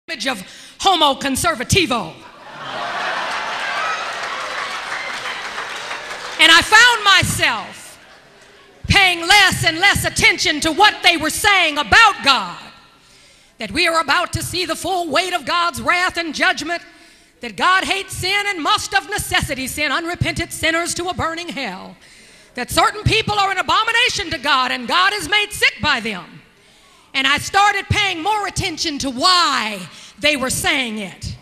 image of homo conservativo. And I found myself paying less and less attention to what they were saying about God, that we are about to see the full weight of God's wrath and judgment, that God hates sin and must of necessity send unrepentant sinners to a burning hell, that certain people are an abomination to God and God is made sick by them. And I started paying more attention to why they were saying it.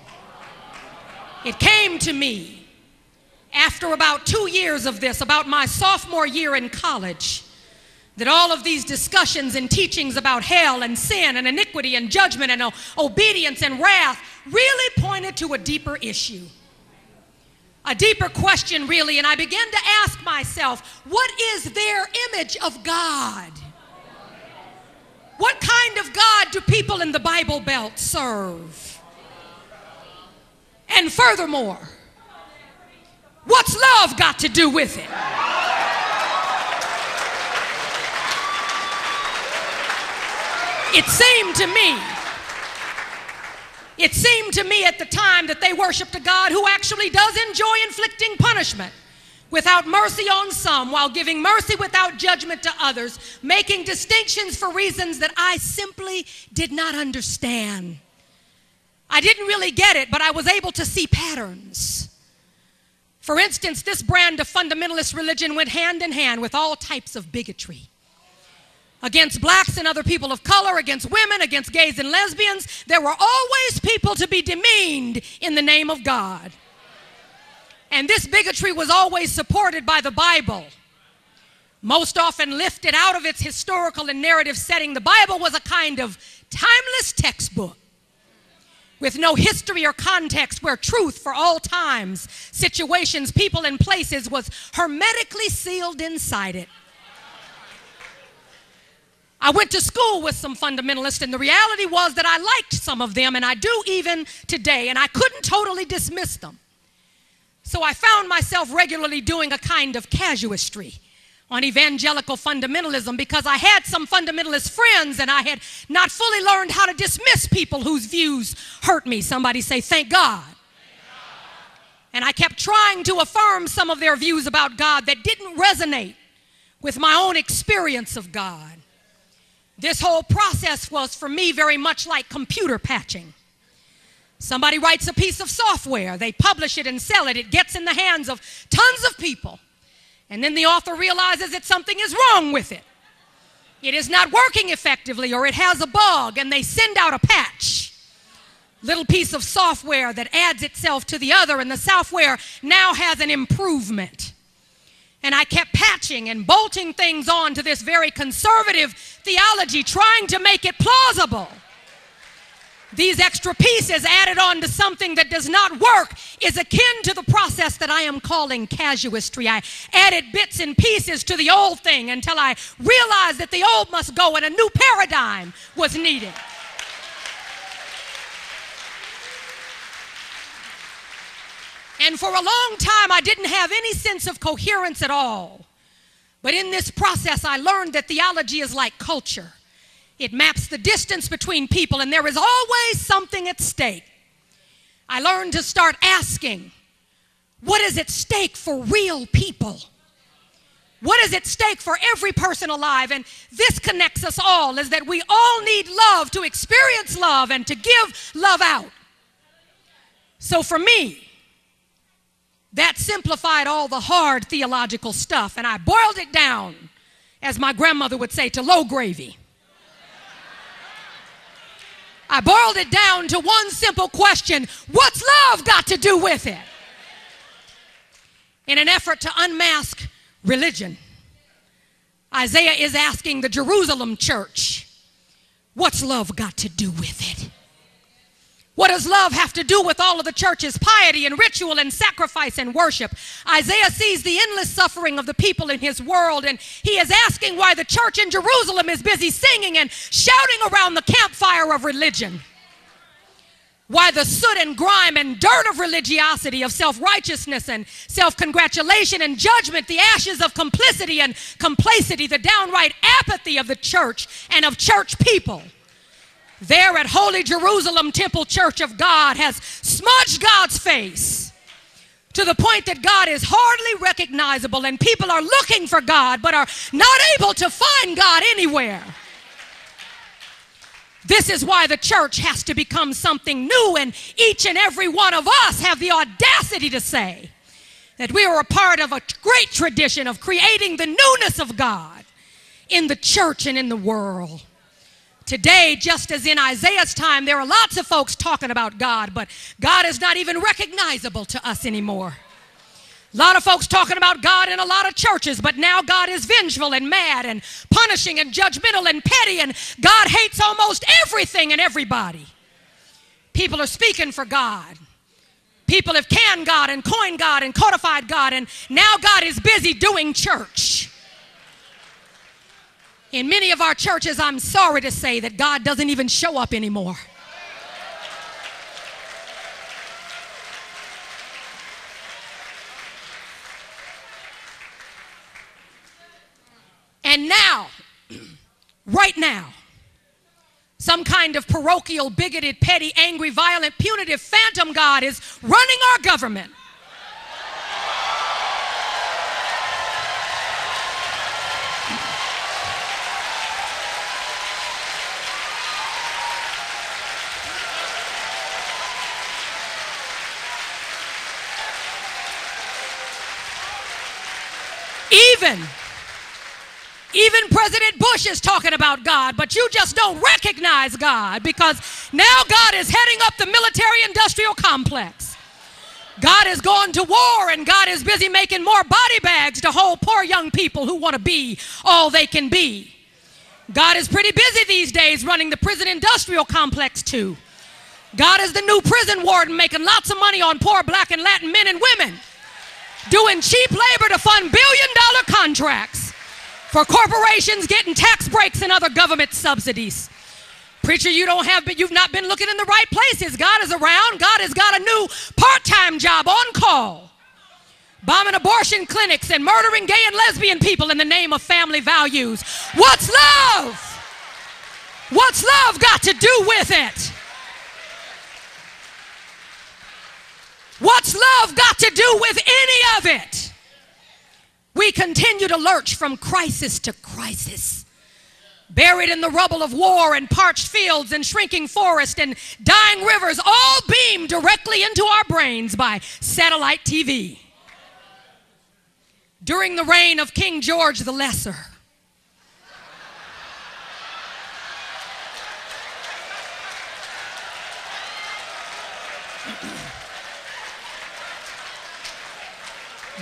It came to me after about 2 years of this, about my sophomore year in college, that all of these discussions and teachings about hell and sin and iniquity and judgment and obedience and wrath really pointed to a deeper issue, a deeper question really. And I began to ask myself, what is their image of God? What kind of God do people in the Bible Belt serve? And furthermore, what's love got to do with it? It seemed to me at the time that they worshiped a God who actually does enjoy inflicting punishment without mercy on some, while giving mercy without judgment to others, making distinctions for reasons that I simply did not understand. I didn't really get it, but I was able to see patterns. For instance, this brand of fundamentalist religion went hand in hand with all types of bigotry. Against blacks and other people of color, against women, against gays and lesbians. There were always people to be demeaned in the name of God. And this bigotry was always supported by the Bible. Most often lifted out of its historical and narrative setting, the Bible was a kind of timeless textbook with no history or context, where truth for all times, situations, people, and places was hermetically sealed inside it. I went to school with some fundamentalists, and the reality was that I liked some of them, and I do even today, and I couldn't totally dismiss them. So I found myself regularly doing a kind of casuistry on evangelical fundamentalism, because I had some fundamentalist friends and I had not fully learned how to dismiss people whose views hurt me. Somebody say, thank God. And I kept trying to affirm some of their views about God that didn't resonate with my own experience of God. This whole process was for me very much like computer patching. Somebody writes a piece of software, they publish it and sell it, it gets in the hands of tons of people, and then the author realizes that something is wrong with it. It is not working effectively, or it has a bug, and they send out a patch. Little piece of software that adds itself to the other, and the software now has an improvement. And I kept patching and bolting things on to this very conservative theology, trying to make it plausible. These extra pieces added on to something that does not work is akin to the process that I am calling casuistry. I added bits and pieces to the old thing until I realized that the old must go and a new paradigm was needed. And for a long time, I didn't have any sense of coherence at all. But in this process, I learned that theology is like culture. It maps the distance between people, and there is always something at stake. I learned to start asking, what is at stake for real people? What is at stake for every person alive? And this connects us all, is that we all need love to experience love and to give love out. So for me, that simplified all the hard theological stuff, and I boiled it down, as my grandmother would say, to low gravy. I boiled it down to one simple question: what's love got to do with it? In an effort to unmask religion, Isaiah is asking the Jerusalem church, what's love got to do with it? What does love have to do with all of the church's piety and ritual and sacrifice and worship? Isaiah sees the endless suffering of the people in his world, and he is asking why the church in Jerusalem is busy singing and shouting around the campfire of religion. Why the soot and grime and dirt of religiosity, of self-righteousness and self-congratulation and judgment, the ashes of complicity and complacency, the downright apathy of the church and of church people there at Holy Jerusalem Temple Church of God has smudged God's face to the point that God is hardly recognizable, and people are looking for God but are not able to find God anywhere. This is why the church has to become something new, and each and every one of us have the audacity to say that we are a part of a great tradition of creating the newness of God in the church and in the world. Today, just as in Isaiah's time, there are lots of folks talking about God, but God is not even recognizable to us anymore. A lot of folks talking about God in a lot of churches, but now God is vengeful and mad and punishing and judgmental and petty, and God hates almost everything and everybody. People are speaking for God. People have canned God and coined God and codified God, and now God is busy doing church. In many of our churches, I'm sorry to say that God doesn't even show up anymore. And now, right now, some kind of parochial, bigoted, petty, angry, violent, punitive, phantom God is running our government. Even President Bush is talking about God, but you just don't recognize God because now God is heading up the military-industrial complex. God is going to war, and God is busy making more body bags to hold poor young people who want to be all they can be. God is pretty busy these days running the prison-industrial complex too. God is the new prison warden making lots of money on poor black and Latin men and women, doing cheap labor to fund billion-dollar contracts for corporations getting tax breaks and other government subsidies. Preacher, you've not been looking in the right places. God is around. God has got a new part-time job on call, bombing abortion clinics and murdering gay and lesbian people in the name of family values. What's love? What's love got to do with it? What's love got to do with any of it? We continue to lurch from crisis to crisis, buried in the rubble of war and parched fields and shrinking forests and dying rivers, all beamed directly into our brains by satellite TV. During the reign of King George the Lesser,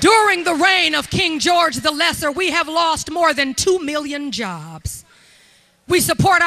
during the reign of King George the Lesser, we have lost more than 2 million jobs. We support